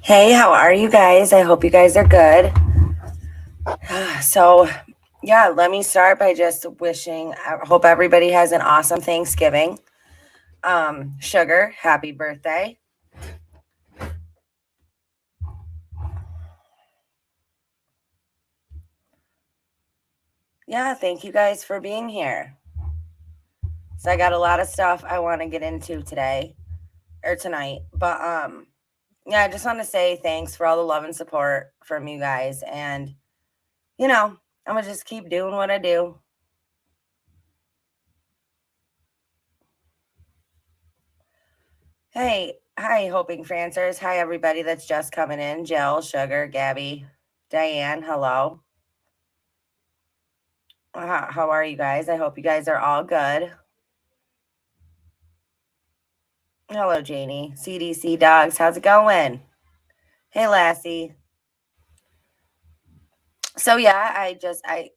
Hey, how are you guys? I hope you guys are good. So, yeah, let me start by just wishing, I hope everybody has an awesome Thanksgiving. Sugar, happy birthday. Yeah, thank you guys for being here. So, I got a lot of stuff I want to get into today or tonight, but yeah, I just want to say thanks for all the love and support from you guys, and I'm gonna just keep doing what I do. Hey, hi, Hoping Francers. Hi, everybody that's just coming in. Jill, Sugar, Gabby, Diane, hello. How are you guys? I hope you guys are all good. Hello, Janie. CDC Dogs, how's it going? Hey, Lassie. So, yeah, I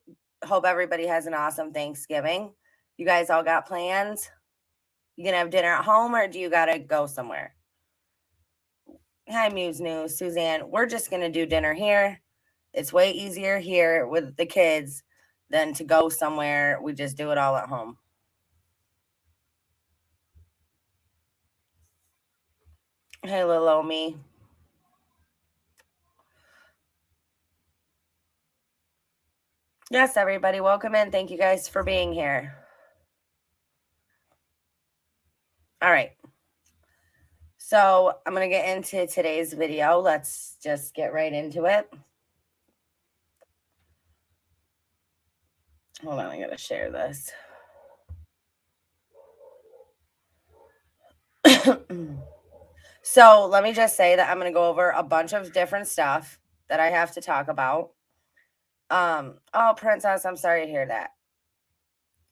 hope everybody has an awesome Thanksgiving. You guys all got plans? You gonna have dinner at home or do you gotta go somewhere? Hi, Muse News, Suzanne. We're just gonna do dinner here. It's way easier here with the kids than to go somewhere. We just do it all at home. Hey, little old me. Yes, everybody, welcome in. Thank you guys for being here. All right. So I'm going to get into today's video. Let's just get right into it. Hold on, I got to share this. So let me just say that I'm going to go over a bunch of different stuff that I have to talk about. Oh, Princess, I'm sorry to hear that.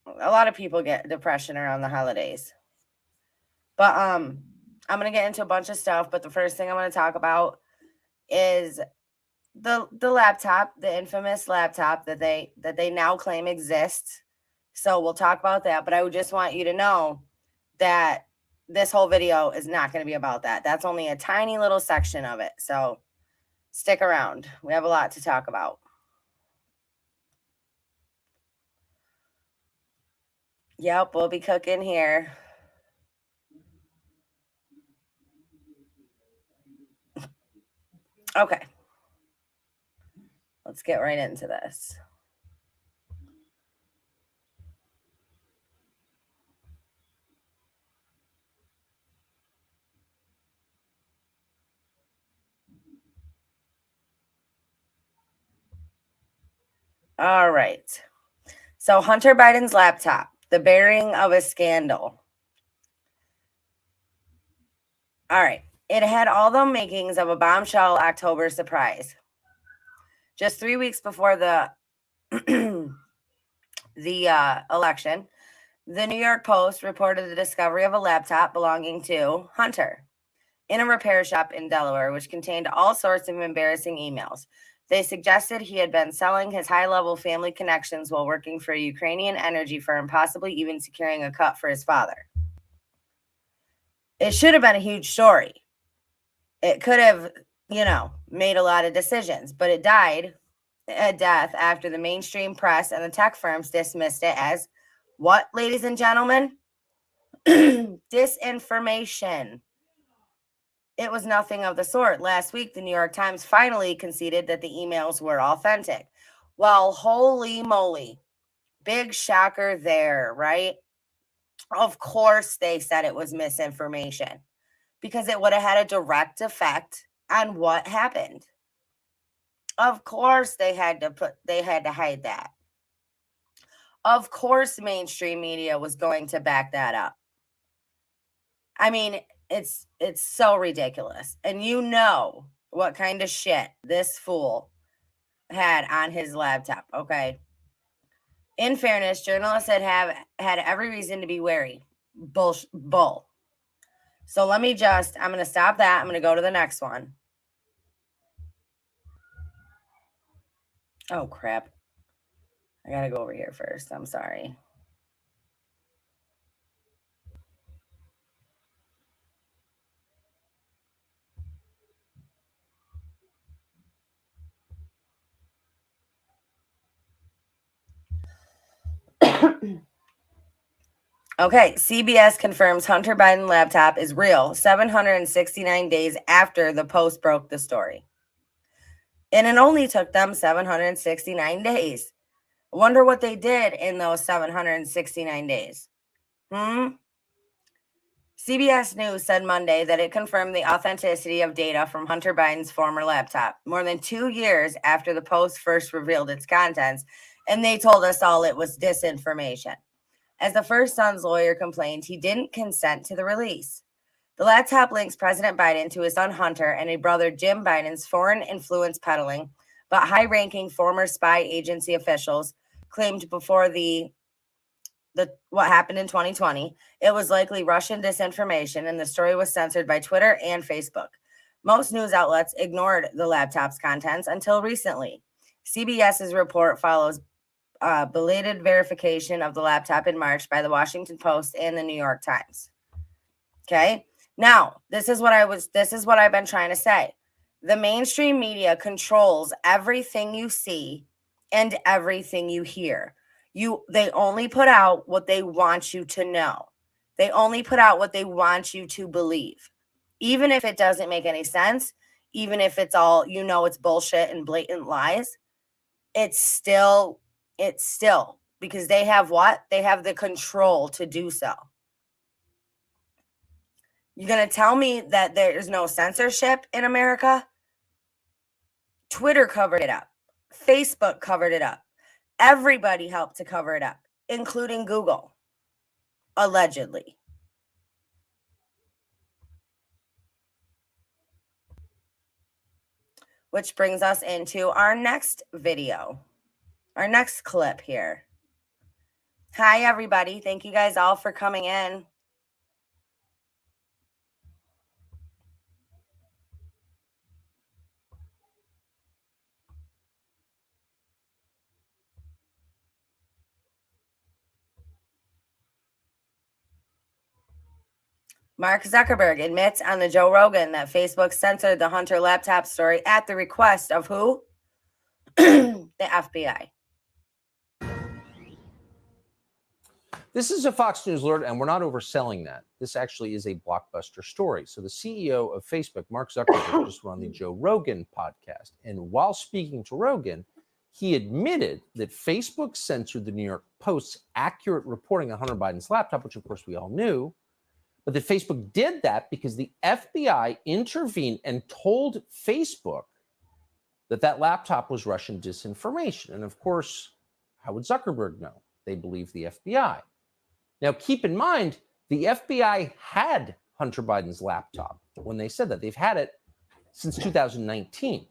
A lot of people get depression around the holidays. But I'm going to get into a bunch of stuff, but the first thing I'm going to talk about is the laptop, the infamous laptop that they now claim exists. So we'll talk about that, but I would just want you to know that this whole video is not going to be about that. That's only a tiny little section of it. So stick around. We have a lot to talk about. Yep, we'll be cooking here. Okay. Let's get right into this. All right. So Hunter Biden's laptop, the bearing of a scandal. All right. It had all the makings of a bombshell October surprise. Just 3 weeks before the election, the New York Post reported the discovery of a laptop belonging to Hunter in a repair shop in Delaware, which contained all sorts of embarrassing emails. They suggested he had been selling his high-level family connections while working for a Ukrainian energy firm, possibly even securing a cut for his father. It should have been a huge story. It could have, made a lot of decisions, but it died a death after the mainstream press and the tech firms dismissed it as what, ladies and gentlemen? Disinformation. It was nothing of the sort. Last week, the New York Times finally conceded that the emails were authentic. Well, holy moly. Big shocker there, right? Of course, they said it was misinformation because it would have had a direct effect on what happened. Of course, they had to hide that. Of course, mainstream media was going to back that up. I mean, it's so ridiculous. And you know what kind of shit this fool had on his laptop, okay? In fairness, journalists had every reason to be wary. Bull. So I'm going to stop that. I'm going to go to the next one. Oh, crap. I got to go over here first. I'm sorry. Okay, CBS confirms Hunter Biden laptop is real 769 days after the Post broke the story. And it only took them 769 days. I wonder what they did in those 769 days. CBS News said Monday that it confirmed the authenticity of data from Hunter Biden's former laptop more than 2 years after the Post first revealed its contents, and they told us all it was disinformation. As the first son's lawyer complained, he didn't consent to the release. The laptop links President Biden to his son Hunter and a brother Jim Biden's foreign influence peddling, but high-ranking former spy agency officials claimed before what happened in 2020, it was likely Russian disinformation, and the story was censored by Twitter and Facebook. Most news outlets ignored the laptop's contents until recently. CBS's report follows belated verification of the laptop in March by the Washington Post and the New York Times. Okay, now this is what I've been trying to say. The mainstream media controls everything you see and everything you hear. They only put out what they want you to know. They only put out what they want you to believe. Even if it doesn't make any sense, even if it's all, it's bullshit and blatant lies, it's still because they have what? They have the control to do so. You're going to tell me that there is no censorship in America? Twitter covered it up. Facebook covered it up. Everybody helped to cover it up, including Google, allegedly. Which brings us into our next video, our next clip here. Hi, everybody. Thank you guys all for coming in. Mark Zuckerberg admits on the Joe Rogan that Facebook censored the Hunter laptop story at the request of who? The FBI. This is a Fox News alert, and we're not overselling that. This actually is a blockbuster story. So the CEO of Facebook, Mark Zuckerberg, just went on the Joe Rogan podcast. And while speaking to Rogan, he admitted that Facebook censored the New York Post's accurate reporting on Hunter Biden's laptop, which of course we all knew, but that Facebook did that because the FBI intervened and told Facebook that laptop was Russian disinformation. And of course, how would Zuckerberg know? They believe the FBI. Now, keep in mind, the FBI had Hunter Biden's laptop when they said that. They've had it since 2019.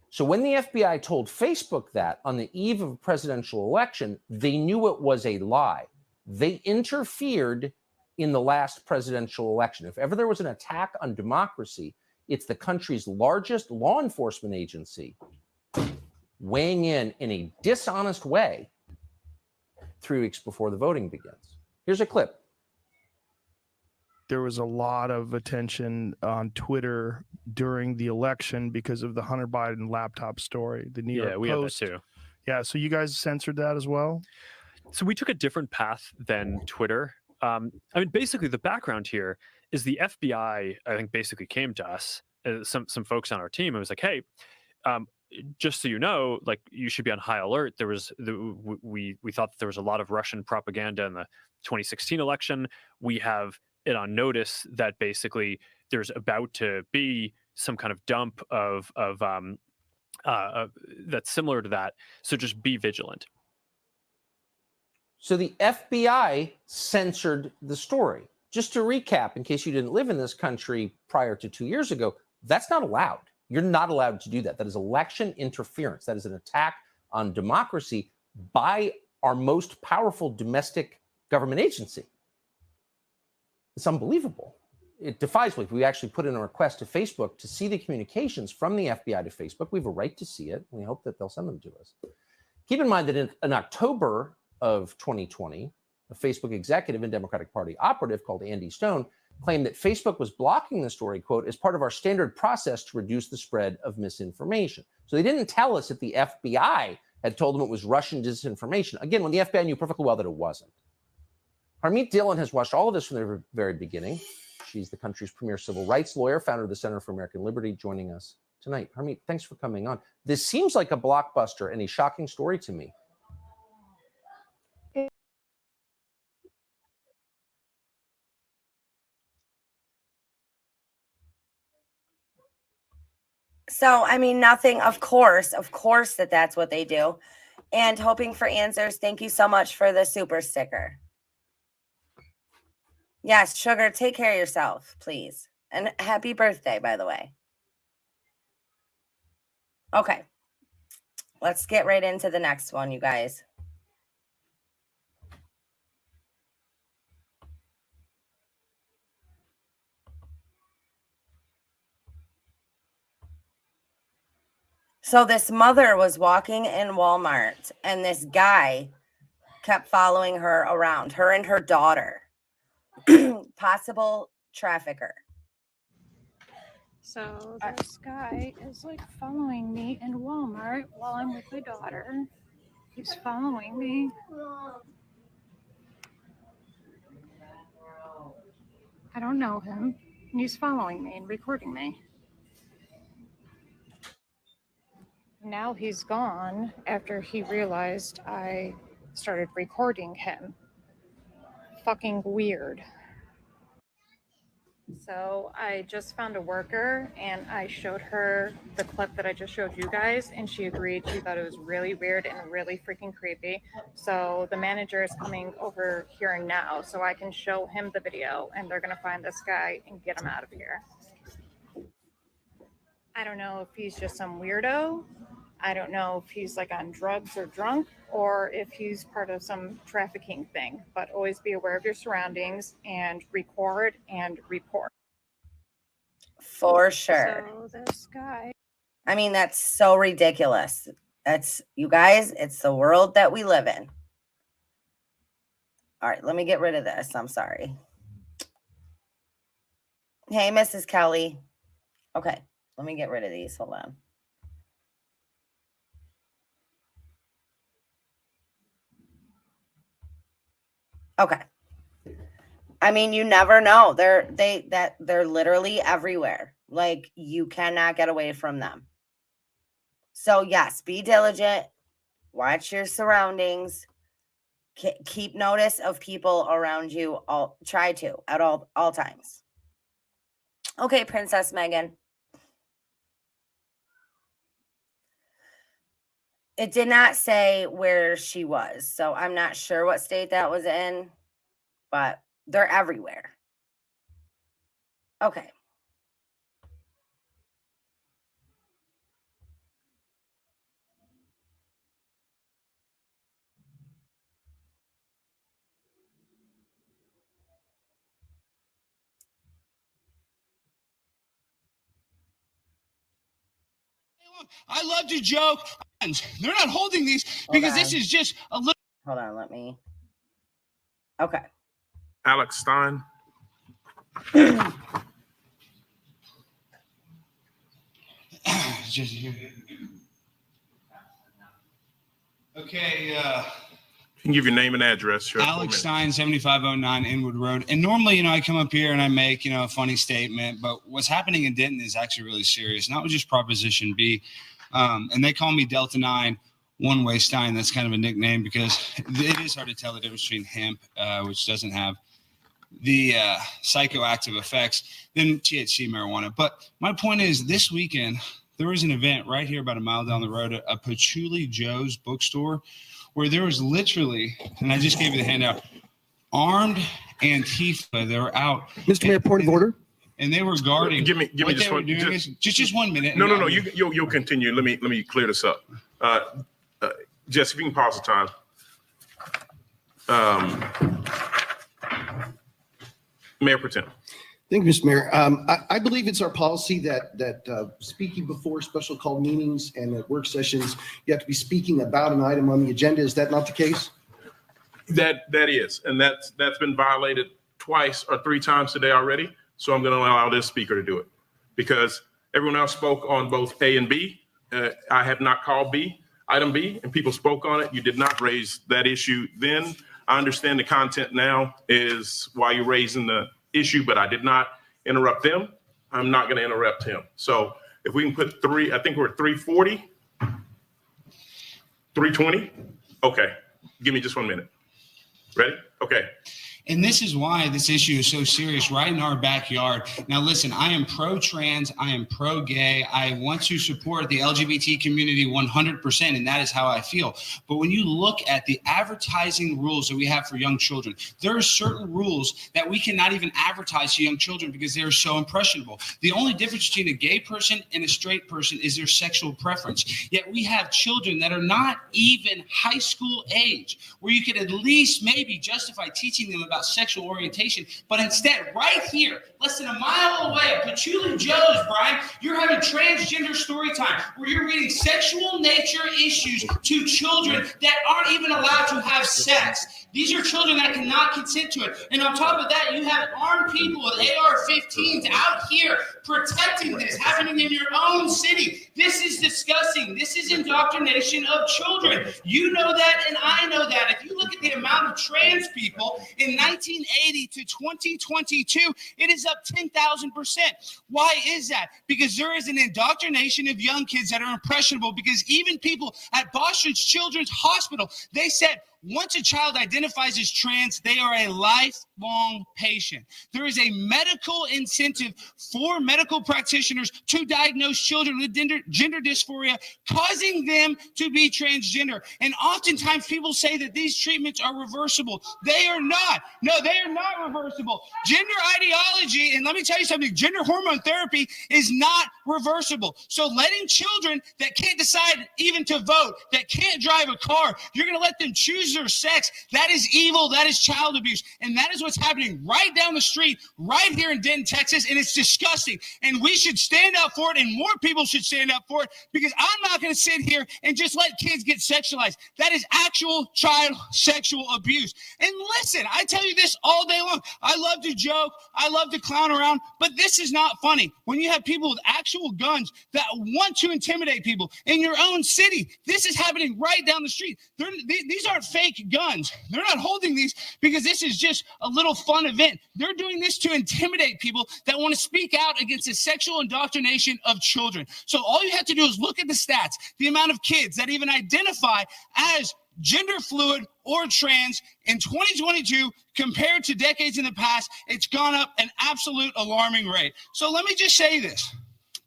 So when the FBI told Facebook that on the eve of a presidential election, they knew it was a lie. They interfered in the last presidential election. If ever there was an attack on democracy, it's the country's largest law enforcement agency weighing in a dishonest way 3 weeks before the voting begins. Here's a clip. There was a lot of attention on Twitter during the election because of the Hunter Biden laptop story. The New York Post. We had that too. Yeah, so you guys censored that as well? So we took a different path than Twitter. Basically the background here is the FBI, I think, basically came to us, some folks on our team, and was like, hey, just so you know, like, you should be on high alert. We thought that there was a lot of Russian propaganda in the 2016 election. We have it on notice that basically there's about to be some kind of dump of that's similar to that. So just be vigilant. So the FBI censored the story. Just to recap, in case you didn't live in this country prior to 2 years ago, that's not allowed. You're not allowed to do that. That is election interference. That is an attack on democracy by our most powerful domestic government agency. It's unbelievable. It defies belief. We actually put in a request to Facebook to see the communications from the FBI to Facebook. We have a right to see it. We hope that they'll send them to us. Keep in mind that in October of 2020, a Facebook executive and Democratic Party operative called Andy Stone claimed that Facebook was blocking the story, quote, as part of our standard process to reduce the spread of misinformation. So they didn't tell us that the FBI had told him it was Russian disinformation. Again, when the FBI knew perfectly well that it wasn't. Harmeet Dillon has watched all of this from the very beginning. She's the country's premier civil rights lawyer, founder of the Center for American Liberty, joining us tonight. Harmeet, thanks for coming on. This seems like a blockbuster and a shocking story to me. So, I mean, nothing, of course that's what they do. And hoping for answers. Thank you so much for the super sticker. Yes, Sugar, take care of yourself, please. And happy birthday, by the way. Okay. Let's get right into the next one, you guys. So this mother was walking in Walmart and this guy kept following her around, her and her daughter. Possible trafficker. So this guy is like following me in Walmart while I'm with my daughter. He's following me. I don't know him. And he's following me and recording me. Now he's gone after he realized I started recording him. Fucking weird. So I just found a worker and I showed her the clip that I just showed you guys and she agreed. She thought it was really weird and really freaking creepy. So the manager is coming over here now so I can show him the video and they're going to find this guy and get him out of here. I don't know if he's just some weirdo. I don't know if he's like on drugs or drunk or if he's part of some trafficking thing, but always be aware of your surroundings and record and report. For sure. So this guy. I mean, that's so ridiculous. That's, you guys, it's the world that we live in. All right, let me get rid of this. I'm sorry. Hey, Mrs. Kelly. Okay, let me get rid of these. Hold on. Okay. I mean, you never know. They're literally everywhere. Like, you cannot get away from them. So yes, be diligent. Watch your surroundings. Keep notice of people around you. Try to at all times. Okay, Princess Megan. It did not say where she was, so I'm not sure what state that was in, but they're everywhere. Okay. I love to joke. They're not holding these because this is just a little. Hold on, let me. Okay. Alex Stein. Okay. You can give your name and address. Sure, Alex Stein, 7509 Inwood Road. And normally, I come up here and I make, a funny statement. But what's happening in Denton is actually really serious. Not just Proposition B. And they call me Delta 9 One-Way Stein. That's kind of a nickname because it is hard to tell the difference between hemp, which doesn't have the psychoactive effects, than THC marijuana. But my point is, this weekend, there was an event right here about a mile down the road, a Patchouli Joe's bookstore, where there was literally, and I just gave you the handout, armed Antifa. They were out. Mr. Mayor, point of order. And they were guarding. Give me just one. Just 1 minute. No. You'll continue. Let me clear this up. Jess, if you can pause the time. Mayor Parental. Thank you, Mr. Mayor. I believe it's our policy that speaking before special call meetings and at work sessions, you have to be speaking about an item on the agenda. Is that not the case? That is, and that's been violated twice or three times today already. So I'm going to allow this speaker to do it because everyone else spoke on both A and B. I have not called B. item B and people spoke on it. You did not raise that issue then. I understand the content now is why you're raising the issue, but I did not interrupt them. I'm not going to interrupt him. So if we can put I think we're at 340, 320. Okay. Give me just 1 minute. Ready? Okay. And this is why this issue is so serious right in our backyard. Now, listen, I am pro-trans. I am pro-gay. I want to support the LGBT community 100%, and that is how I feel. But when you look at the advertising rules that we have for young children, there are certain rules that we cannot even advertise to young children because they are so impressionable. The only difference between a gay person and a straight person is their sexual preference. Yet we have children that are not even high school age, where you could at least maybe justify teaching them about sexual orientation, but instead, right here, less than a mile away at Patchouli Joe's, Brian, you're having transgender story time, where you're reading sexual nature issues to children that aren't even allowed to have sex. These are children that cannot consent to it. And on top of that, you have armed people with AR-15s out here protecting this, happening in your own city. This is disgusting. This is indoctrination of children. You know that, and I know that. If you look at the amount of trans people in 1980 to 2022, it is up 10,000%. Why is that? Because there is an indoctrination of young kids that are impressionable, because even people at Boston Children's Hospital, they said, once a child identifies as trans, they are a lifelong patient. There is a medical incentive for medical practitioners to diagnose children with gender dysphoria, causing them to be transgender. And oftentimes people say that these treatments are reversible. They are not. No, they are not reversible. Gender ideology, and let me tell you something, gender hormone therapy is not reversible. So letting children that can't decide even to vote, that can't drive a car, you're going to let them choose their sex. That is evil. That is child abuse. And that is what's happening right down the street, right here in Denton, Texas. And it's disgusting. And we should stand up for it, and more people should stand up for it, because I'm not going to sit here and just let kids get sexualized. That is actual child sexual abuse. And listen, I tell you this all day long. I love to joke. I love to clown around, but this is not funny. When you have people with actual guns that want to intimidate people in your own city, this is happening right down the street. These aren't fake guns. They're not holding these because this is just a little fun event. They're doing this to intimidate people that want to speak out against the sexual indoctrination of children. So all you have to do is look at the stats, the amount of kids that even identify as gender fluid or trans in 2022 compared to decades in the past. It's gone up an absolute alarming rate. So let me just say this.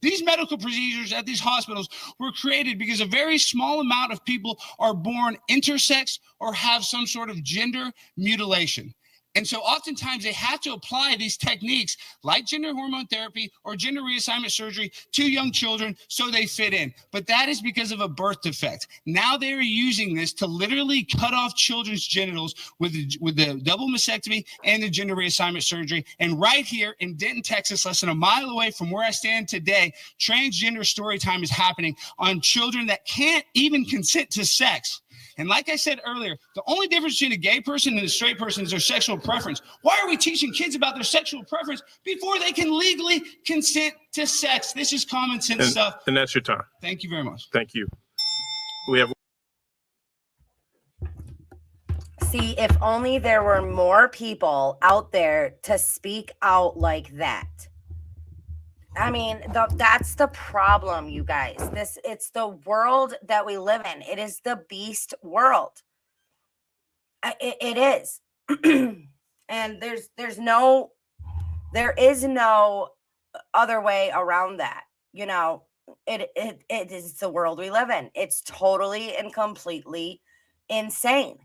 These medical procedures at these hospitals were created because a very small amount of people are born intersex or have some sort of gender mutilation. And so oftentimes they have to apply these techniques like gender hormone therapy or gender reassignment surgery to young children so they fit in. But that is because of a birth defect. Now they are using this to literally cut off children's genitals with the double mastectomy and the gender reassignment surgery. And right here in Denton, Texas, less than a mile away from where I stand today, transgender story time is happening on children that can't even consent to sex. And like I said earlier, the only difference between a gay person and a straight person is their sexual preference. Why are we teaching kids about their sexual preference before they can legally consent to sex? This is common sense stuff. And that's your time. Thank you very much. Thank you. We have. See, if only there were more people out there to speak out like that. I mean, that's the problem, you guys. It's the world that we live in. It is the beast world. It is. And there is no other way around that. You know, it is the world we live in. It's totally and completely insane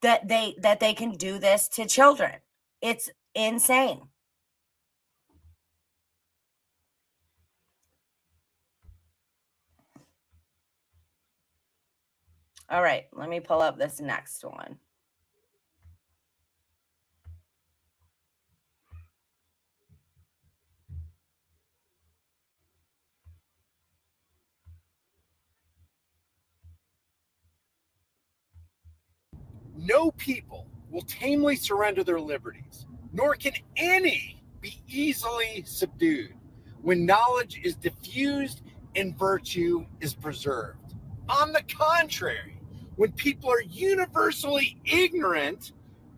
that they can do this to children. It's insane. All right, let me pull up this next one. No people will tamely surrender their liberties, nor can any be easily subdued when knowledge is diffused and virtue is preserved. On the contrary, when people are universally ignorant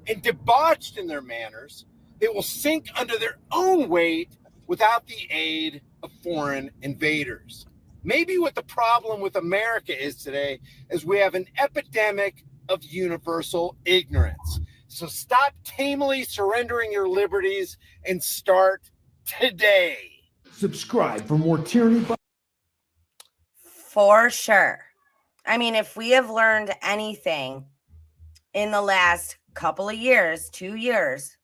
and debauched in their manners, they will sink under their own weight without the aid of foreign invaders. Maybe what the problem with America is today is we have an epidemic of universal ignorance. So stop tamely surrendering your liberties and start today. Subscribe for more tyranny. For sure. I mean, if we have learned anything in the last couple of years, 2 years,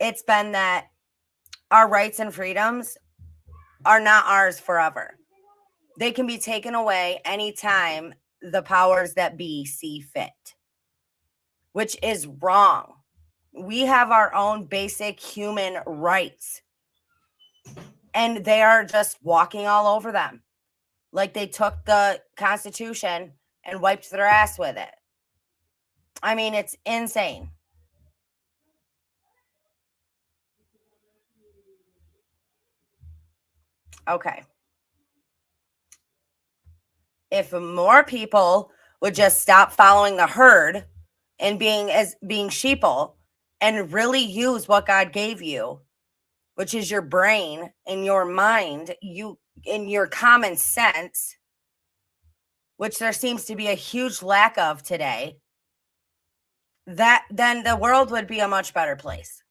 it's been that our rights and freedoms are not ours forever. They can be taken away anytime the powers that be see fit, which is wrong. We have our own basic human rights, and they are just walking all over them. Like they took the Constitution and wiped their ass with it. I mean, it's insane. Okay. If more people would just stop following the herd and being sheeple and really use what God gave you, which is your brain and your mind, you in your common sense, which there seems to be a huge lack of today, then the world would be a much better place.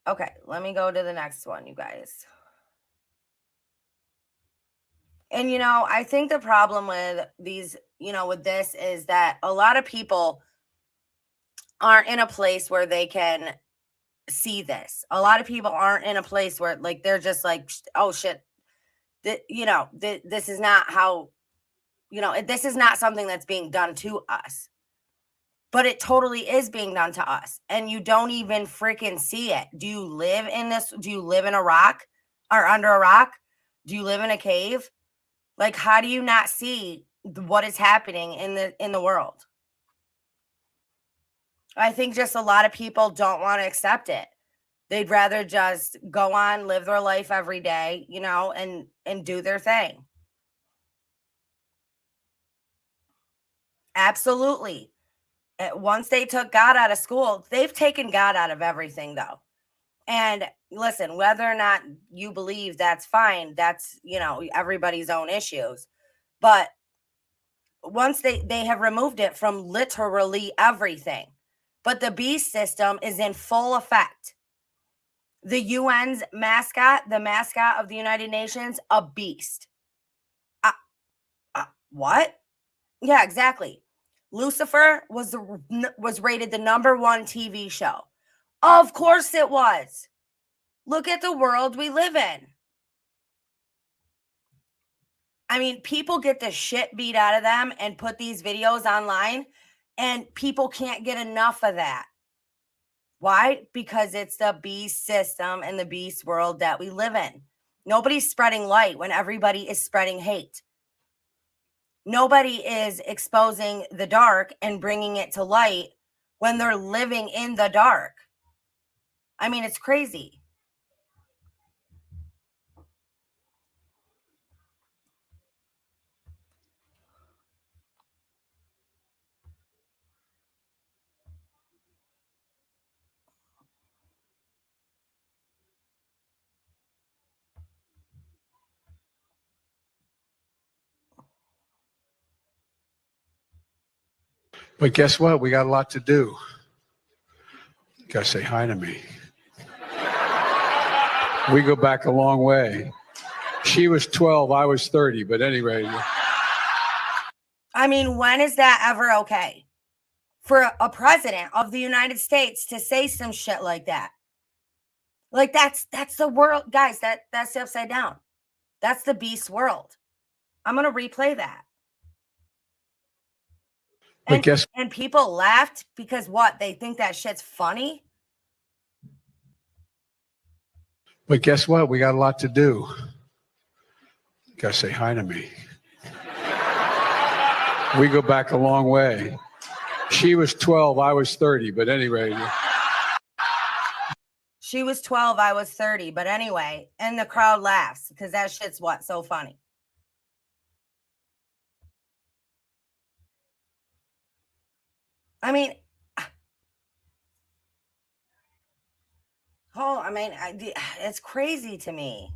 Okay, let me go to the next one, you guys. And, I think the problem with these, with this is that a lot of people aren't in a place where they can see this. A lot of people aren't in a place where, like, they're just like, oh, shit, this is not how, this is not something that's being done to us. But it totally is being done to us. And you don't even freaking see it. Do you live in this? Do you live in a rock or under a rock? Do you live in a cave? Like, how do you not see what is happening in the world? I think just a lot of people don't want to accept it. They'd rather just go on, live their life every day, and do their thing. Absolutely. Once they took God out of school, they've taken God out of everything, though. And listen, whether or not you believe, that's fine. That's, everybody's own issues. But once they have removed it from literally everything. But the beast system is in full effect. The UN's mascot, the mascot of the United Nations, a beast. What? Yeah, exactly. Lucifer was rated the #1 TV show. Of course it was. Look at the world we live in. I mean, people get the shit beat out of them and put these videos online, and people can't get enough of that. Why? Because it's the beast system and the beast world that we live in. Nobody's spreading light when everybody is spreading hate. Nobody is exposing the dark and bringing it to light when they're living in the dark. I mean, it's crazy. But guess what? We got a lot to do. You gotta say hi to me. We go back a long way. She was 12, I was 30, but anyway. I mean, when is that ever okay? For a president of the United States to say some shit like that? Like, that's the world, guys, that's the upside down. That's the beast world. I'm going to replay that. And people laughed because what? They think that shit's funny? But guess what? We got a lot to do. You gotta say hi to me. We go back a long way. She was 12, I was 30, but anyway. She was 12, I was 30. But anyway, and the crowd laughs because that shit's what? So funny. I mean, it's crazy to me.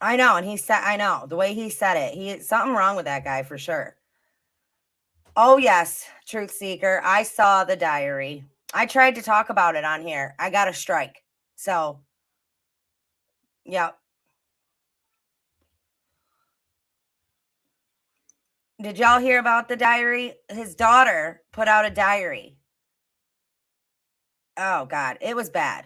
I know, and I know the way he said it. Something wrong with that guy for sure. Oh yes, truth seeker. I saw the diary. I tried to talk about it on here. I got a strike. So, yeah. Did y'all hear about the diary? His daughter put out a diary. Oh God, it was bad.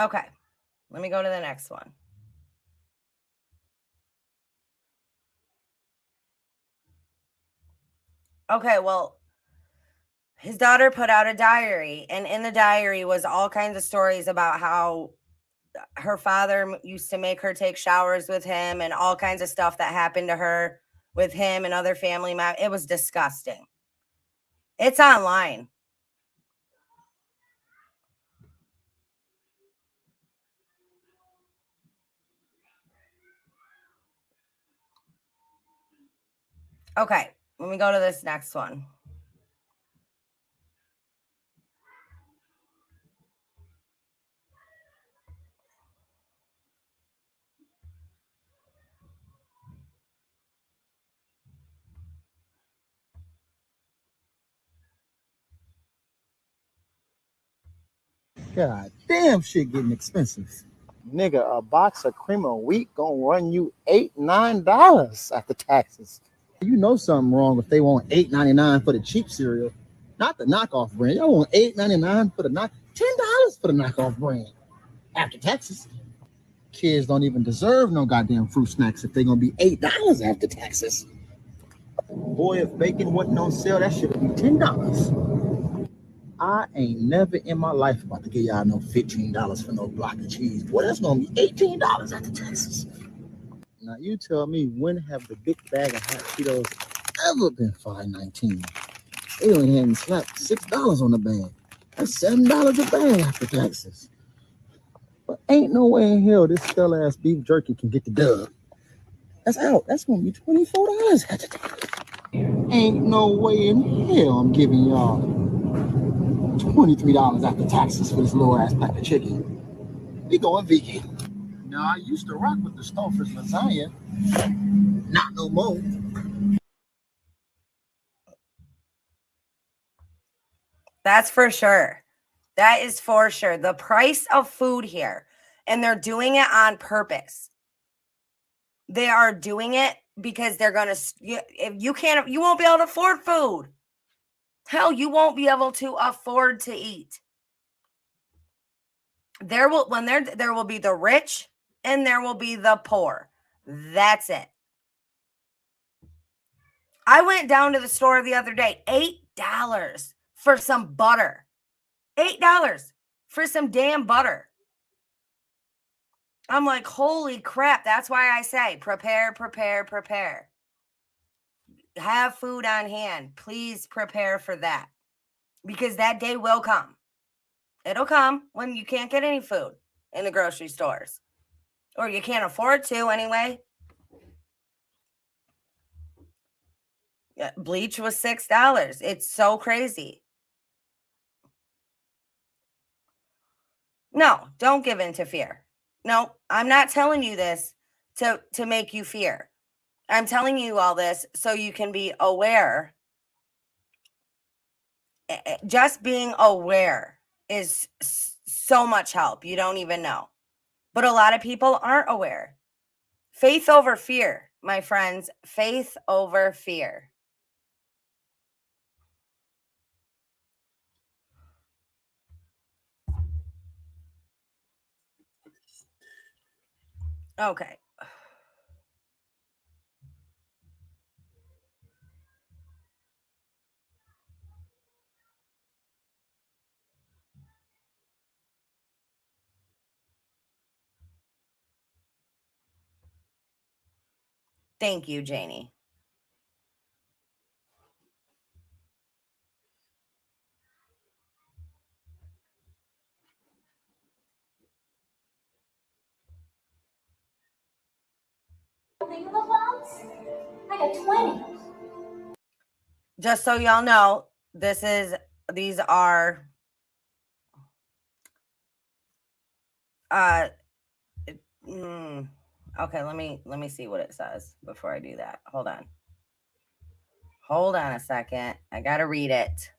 Okay, let me go to the next one. Okay, well, his daughter put out a diary, and in the diary was all kinds of stories about how her father used to make her take showers with him and all kinds of stuff that happened to her with him and other family members. It was disgusting. It's online. Okay, let me go to this next one. God damn, shit getting expensive. Nigga, a box of cream of wheat gonna run you $8-9 after taxes. You know something wrong if they want $8.99 for the cheap cereal, not the knockoff brand. Y'all want $8.99 for the $10 for the knockoff brand after taxes. Kids don't even deserve no goddamn fruit snacks if they're gonna be $8 after taxes. Boy, if bacon wasn't on sale, that should be $10. I ain't never in my life about to give y'all no $15 for no block of cheese. Boy, that's gonna be $18 after taxes. Now you tell me, when have the big bag of hot Cheetos ever been $5.19? They only hadn't slapped $6 on the bag. That's $7 a bag after taxes. But ain't no way in hell this stale ass beef jerky can get the dub. That's out. That's gonna be $24 after taxes. Ain't no way in hell I'm giving y'all $23 after taxes for this little ass pack of chicken. We going vegan. Now I used to rock with the Stouffer's lasagna. Not no more. That's for sure. That is for sure. The price of food here, and they're doing it on purpose. They are doing it because they're going to, if you won't be able to afford food. Hell, you won't be able to afford to eat. There will be the rich and there will be the poor. That's it. I went down to the store the other day, $8 for some butter. $8 for some damn butter. I'm like, holy crap. That's why I say prepare, prepare, prepare. Have food on hand. Please prepare for that, because that day will come. It'll come when you can't get any food in the grocery stores, or you can't afford to anyway. Bleach was $6. It's so crazy. No, don't give in to fear. No, I'm not telling you this to make you fear. I'm telling you all this so you can be aware. Just being aware is so much help. You don't even know. But a lot of people aren't aware. Faith over fear, my friends. Faith over fear. Okay. Thank you, Janie. I got 20. Just so y'all know, these are okay, let me see what it says before I do that. Hold on a second. I gotta read it.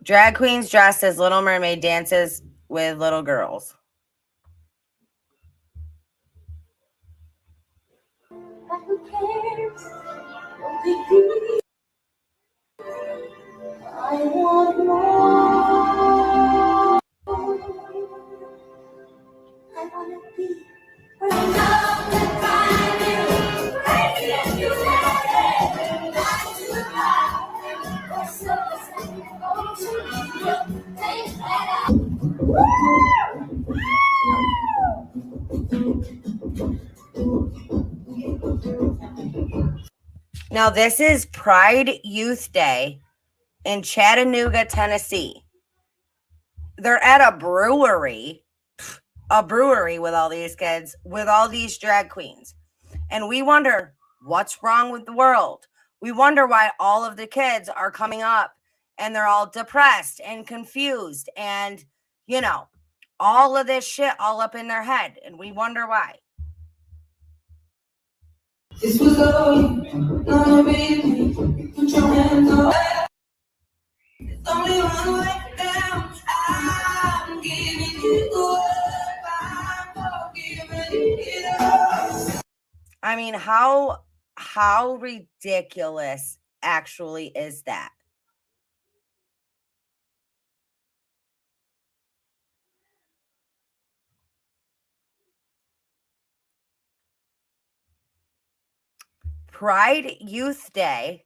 Drag queens dressed as Little Mermaid dances with little girls. But who cares? No big deal. I want more. I wanna be where you love to find you. Crazy if you let it. Not to lie. Or so take that out. Now, this is Pride Youth Day in Chattanooga, Tennessee. They're at a brewery with all these kids, with all these drag queens. And we wonder what's wrong with the world. We wonder why all of the kids are coming up and they're all depressed and confused and, all of this shit all up in their head. And we wonder why. This was all gonna be. Put your hands up. It's only one way down. I'm giving you up. I'm giving it up. I mean, how ridiculous actually is that? Pride Youth Day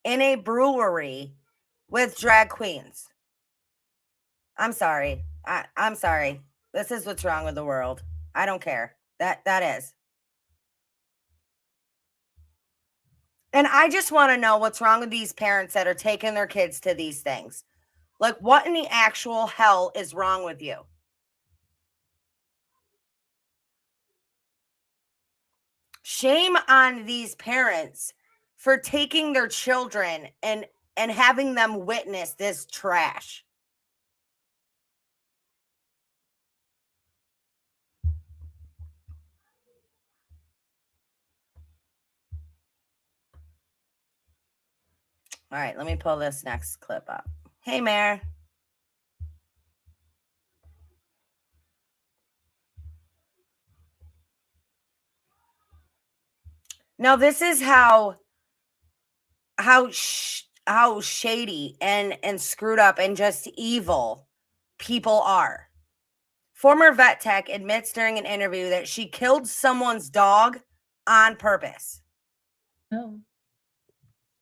in a brewery with drag queens. I'm sorry. I'm sorry. This is what's wrong with the world. I don't care. That is. And I just want to know what's wrong with these parents that are taking their kids to these things. Like, what in the actual hell is wrong with you? Shame on these parents for taking their children and having them witness this trash. All right, let me pull this next clip up. Hey, Mayor. Now, this is how shady and screwed up and just evil people are. Former vet tech admits during an interview that she killed someone's dog on purpose. No.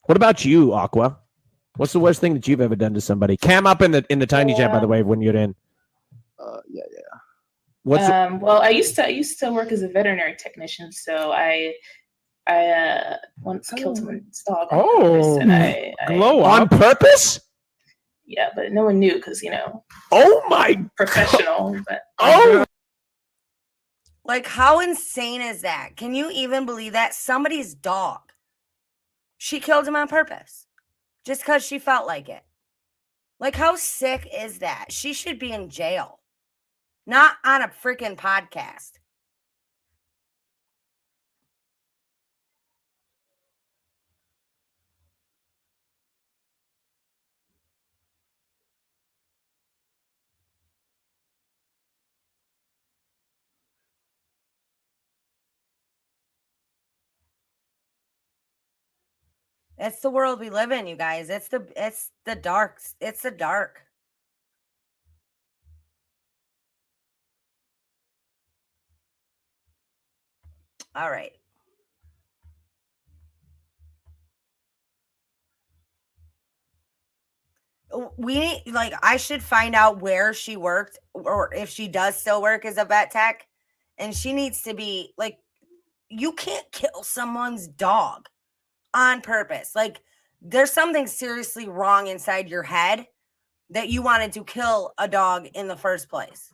What about you, Aqua? What's the worst thing that you've ever done to somebody? Cam up in the tiny chat, by the way, when you're in. Yeah. What's well, I used to work as a veterinary technician, so I once killed someone's dog on purpose, and I glow on purpose? Yeah, but no one knew because Oh my professional. But Like, how insane is that? Can you even believe that? Somebody's dog. She killed him on purpose just because she felt like it. Like, how sick is that? She should be in jail, not on a freaking podcast. It's the world we live in, you guys. It's the dark. It's the dark. All right. We like, I should find out where she worked or if she does still work as a vet tech. And she needs to be like, you can't kill someone's dog on purpose. Like, there's something seriously wrong inside your head that you wanted to kill a dog in the first place.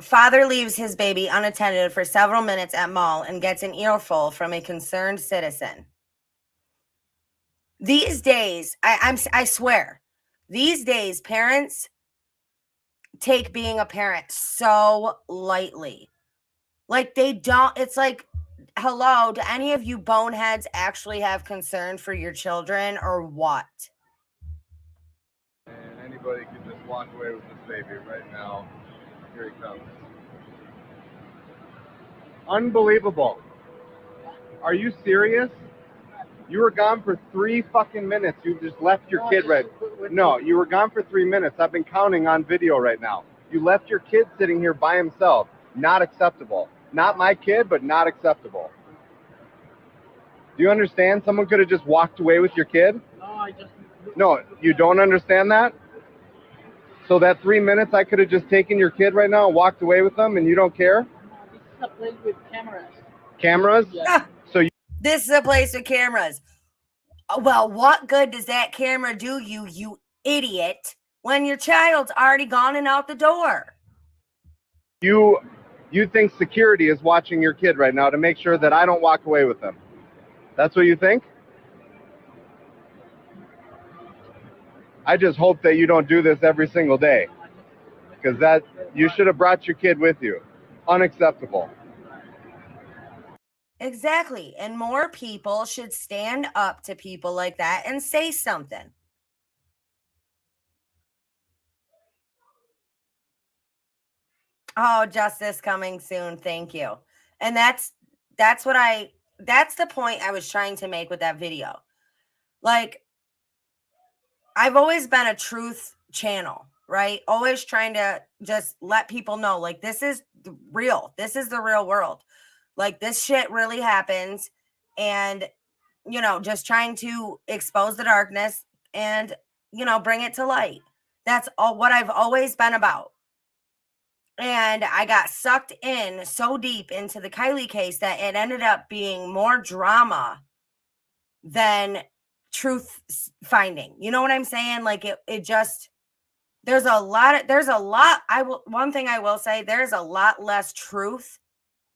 Father leaves his baby unattended for several minutes at mall and gets an earful from a concerned citizen. These days, I swear, these days, parents take being a parent so lightly. Like, they don't, it's like, hello, do any of you boneheads actually have concern for your children or what? And anybody can just walk away with this baby right now. Here he comes. Unbelievable. Are you serious? You were gone for 3 fucking minutes. You just left your kid right. No, you were gone for 3 minutes. I've been counting on video right now. You left your kid sitting here by himself. Not acceptable. Not my kid, but not acceptable. Do you understand? Someone could have just walked away with your kid? No, you don't understand that? So that 3 minutes, I could have just taken your kid right now and walked away with them, and you don't care? This is a place with cameras. Cameras? Yeah. So you... This is a place with cameras. Well, what good does that camera do you, you idiot, when your child's already gone and out the door? You think security is watching your kid right now to make sure that I don't walk away with them. That's what you think? I just hope that you don't do this every single day. Because that, you should have brought your kid with you. Unacceptable. Exactly. And more people should stand up to people like that and say something. Oh, justice coming soon. Thank you. And that's the point I was trying to make with that video. Like, I've always been a truth channel, right? Always trying to just let people know, like, this is real. This is the real world. Like, this shit really happens. And, you know, just trying to expose the darkness and, you know, bring it to light. That's all what I've always been about. And I got sucked in so deep into the Kylie case that it ended up being more drama than truth finding. You know what I'm saying? Like, it just, one thing I will say, there's a lot less truth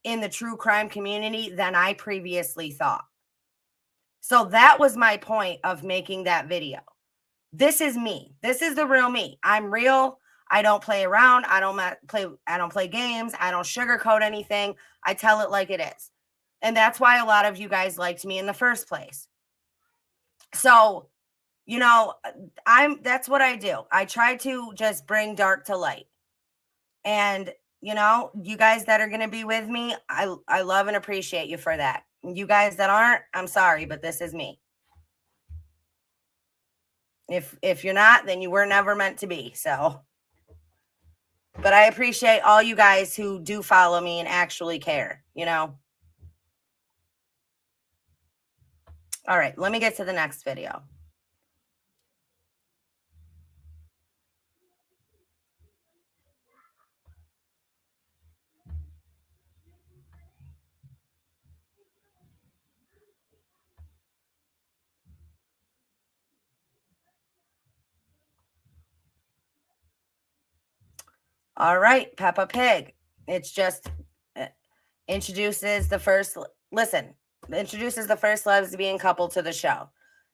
in the true crime community than I previously thought. So that was my point of making that video. This is me. This is the real me. I'm real. I don't play around. I don't play games. I don't sugarcoat anything. I tell it like it is. And that's why a lot of you guys liked me in the first place. So, you know, that's what I do. I try to just bring dark to light. And, you know, you guys that are going to be with me, I love and appreciate you for that. You guys that aren't, I'm sorry, but this is me. If you're not, then you were never meant to be. So, but I appreciate all you guys who do follow me and actually care, you know. All right, let me get to the next video. All right, Peppa Pig. It's just introduces the first lesbian couple to the show.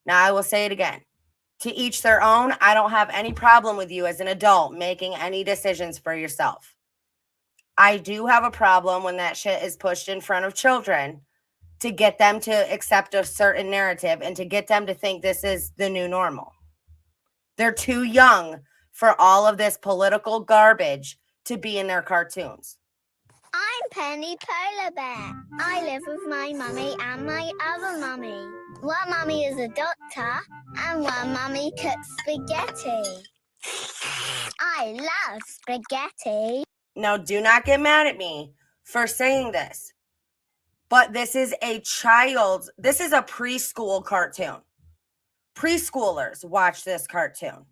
Now, I will say it again. To each their own. I don't have any problem with you as an adult making any decisions for yourself. I do have a problem when that shit is pushed in front of children to get them to accept a certain narrative and to get them to think this is the new normal. They're too young for all of this political garbage to be in their cartoons. I'm Penny Polar Bear. I live with my mummy and my other mummy. One mummy is a doctor and one mummy cooks spaghetti. I love spaghetti. Now, do not get mad at me for saying this, but this is a preschool cartoon. Preschoolers watch this cartoon.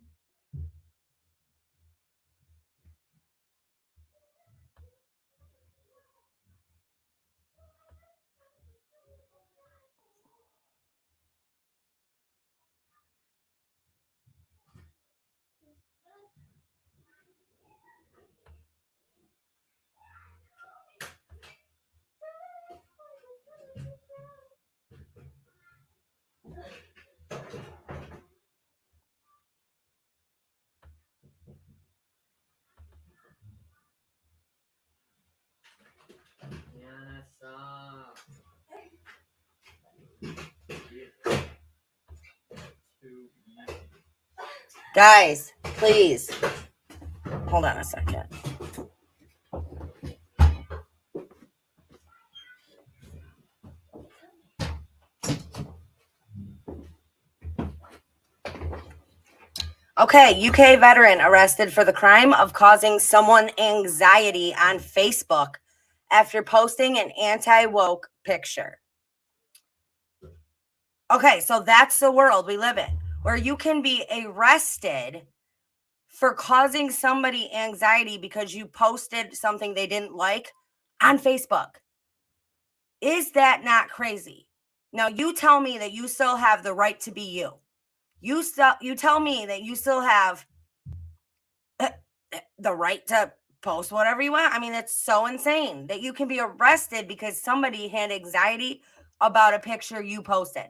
Guys, please. Hold on a second. Okay, UK veteran arrested for the crime of causing someone anxiety on Facebook after posting an anti-woke picture. Okay, so that's the world we live in, where you can be arrested for causing somebody anxiety because you posted something they didn't like on Facebook. Is that not crazy? Now, you tell me that you still have the right to be you. You tell me that you still have the right to post whatever you want. I mean, it's so insane that you can be arrested because somebody had anxiety about a picture you posted.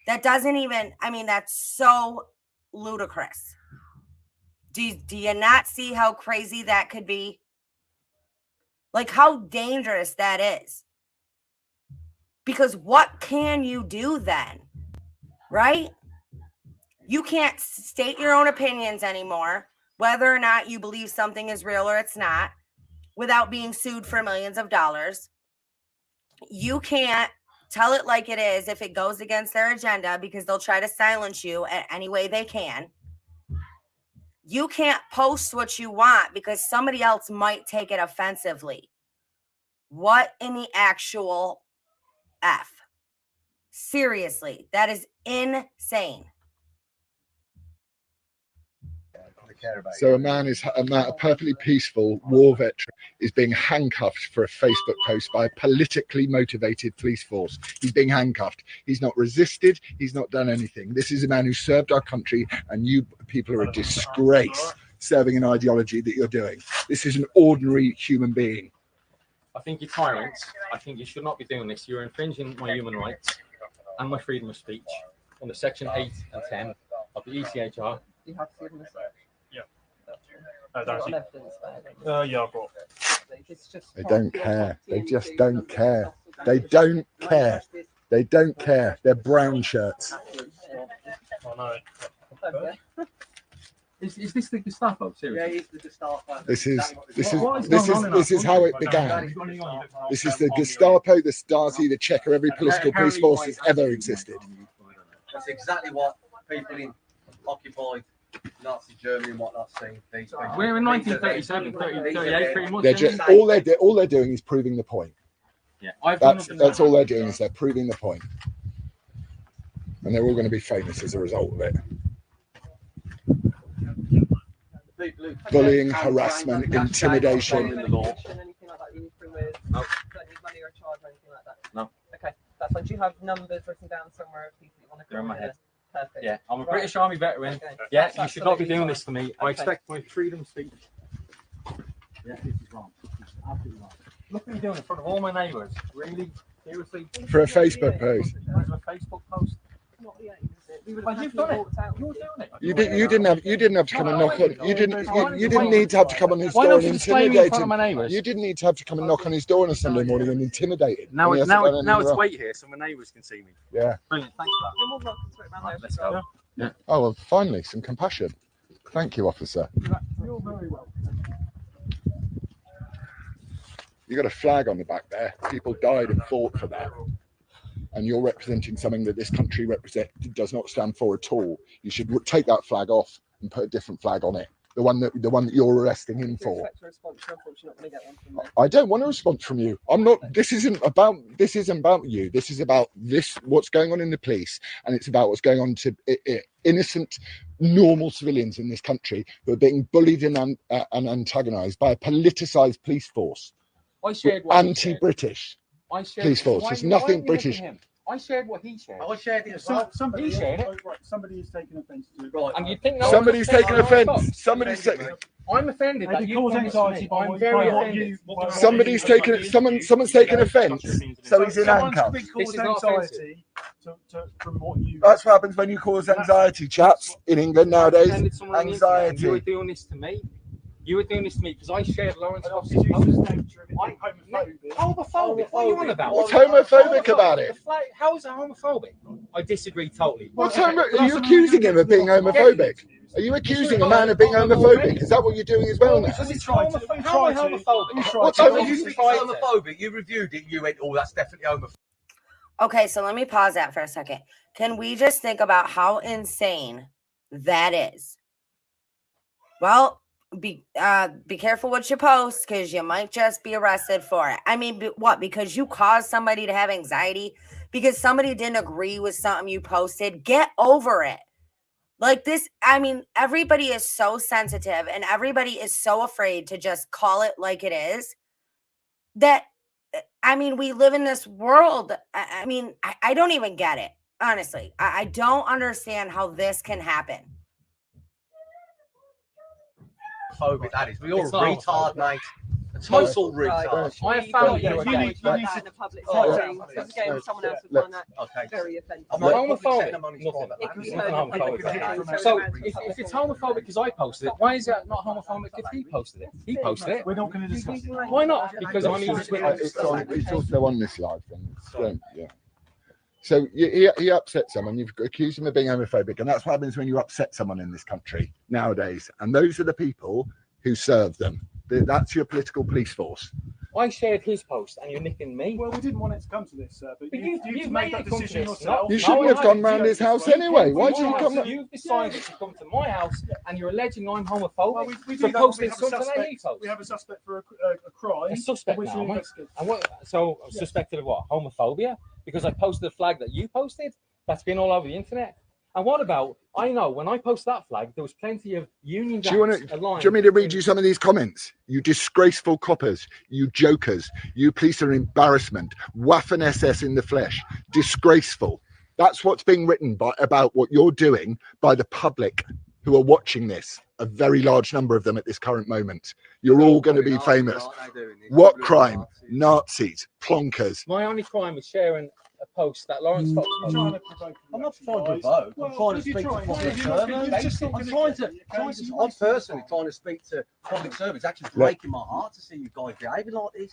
That doesn't even, I mean, that's so ludicrous. Do you not see how crazy that could be? Like how dangerous that is. Because what can you do then? Right? You can't state your own opinions anymore, whether or not you believe something is real or it's not, without being sued for millions of dollars. You can't tell it like it is if it goes against their agenda because they'll try to silence you any way they can. You can't post what you want because somebody else might take it offensively. What in the actual F? Seriously, that is insane. So a perfectly peaceful war veteran is being handcuffed for a Facebook post by a politically motivated police force. He's being handcuffed. He's not resisted. He's not done anything. This is a man who served our country, and you people are a disgrace serving an ideology that you're doing. This is an ordinary human being. I think you're tyrants. I think you should not be doing this. You're infringing my human rights and my freedom of speech under Section 8 and 10 of the ECHR. You have freedom of speech. They don't care. They just don't care. They don't care. They don't care. They're brown shirts. Is this the Gestapo? Seriously? Yeah, he's the Gestapo. This is how it began. This is the Gestapo, the Stasi, the Checker, every political police force that's ever existed. That's exactly what people in occupied Nazi Germany and whatnot saying. We're in 1937, 38, pretty much. They're just all they're doing is proving the point. Yeah, that's all they're doing is they're proving the point, and they're all going to be famous as a result of it. Bullying, harassment, intimidation. No. Okay, that's fine. Do you have numbers written down somewhere of people you want to They're in my head. Perfect. Yeah, I'm a British Army veteran. Okay. Yeah, That's you should not be absolutely doing fine. this to me. I Okay. expect my freedom of speech. Yeah, this is wrong. This is absolutely wrong. Look what you're doing in front of all my neighbours. Really? Seriously? For a Facebook post. For a Facebook post? You didn't have to come and knock on. You didn't need to have to come on his door and intimidate him. You didn't need to have to come and knock on his door on a Sunday morning and intimidate him. Now it's wait here so my neighbours can see me. Yeah. Brilliant. Thanks for that. You're more welcome to it, man. Let's go. Yeah. Oh well, finally some compassion. Thank you, officer. You're very welcome. You got a flag on the back there. People died and fought for that. And you're representing something that this country does not stand for at all. You should take that flag off and put a different flag on it. The one that you're arresting him for. I don't want a response from you. I'm not. This isn't about you. This is about what's going on in the police, and it's about what's going on to innocent, normal civilians in this country who are being bullied and antagonised by a politicised police force. Anti-British police force. There's nothing British. I shared what he shared. I shared it as well. Somebody shared it. Somebody is taking offence to it. Right. And you think somebody's taking offence. Somebody's taking. I'm offended that you cause anxiety. I'm very offended. Someone's taken offence, so he's in handcuffs. This is anxiety from what you. That's what happens when you cause anxiety, chaps, in England nowadays. Anxiety. You were doing this to me. You were doing this to me because I shared Lawrence Fox's post. Homophobic. What are you on about? What's homophobic about it? How is it homophobic? I disagree totally. Are you accusing him of being homophobic? Are you accusing a man of being homophobic? Is that what you're doing as well now? How am I homophobic? What's homophobic? You reviewed it. You went, oh, that's definitely homophobic. Okay, so let me pause that for a second. Can we just think about how insane that is? Well, be careful what you post, because you might just be arrested for it. I mean, what? Because you caused somebody to have anxiety? Because somebody didn't agree with something you posted? Get over it. Like this, I mean, everybody is so sensitive and everybody is so afraid to just call it like it is that, I mean, we live in this world. I mean, I don't even get it. Honestly, I don't understand how this can happen. Phobic, that is. We're all retard, mate. A total retard. I have found you need to in a public setting. Because again, someone else would find that very offensive. I'm not homophobic. Nothing. So if it's homophobic because I posted it, why is that not homophobic if he posted it? He posted it. We're not going to discuss it. Why not? Because I'm it's also on this live thing. Yeah. So he upset someone. You've accused him of being homophobic, and that's what happens when you upset someone in this country nowadays. And those are the people who serve them. That's your political police force. I shared his post, and you're nicking me. Well, we didn't want it to come to this, sir. But you made that decision yourself. You shouldn't have gone round his house anyway. Why did you come? You've decided to come to my house, and you're alleging I'm homophobic. Well, we for posting something that he posted. We have a suspect for a crime. A suspect now, so suspected of what? Homophobia? Because I posted a flag that you posted? That's been all over the internet. And what about, I know when I posted that flag, there was plenty of union jacks aligned. Do you want me to read you some of these comments? You disgraceful coppers, you jokers, you police are an embarrassment, Waffen SS in the flesh, disgraceful. That's what's being written about what you're doing by the public who are watching this, a very large number of them at this current moment. You're all going to be famous. What crime? Nazis, plonkers. My only crime is sharing a post that Lawrence Fox posted. I'm not trying to provoke. I'm trying to speak to public servants. I'm personally trying to speak to public servants. It's actually breaking my heart to see you guys behaving like this.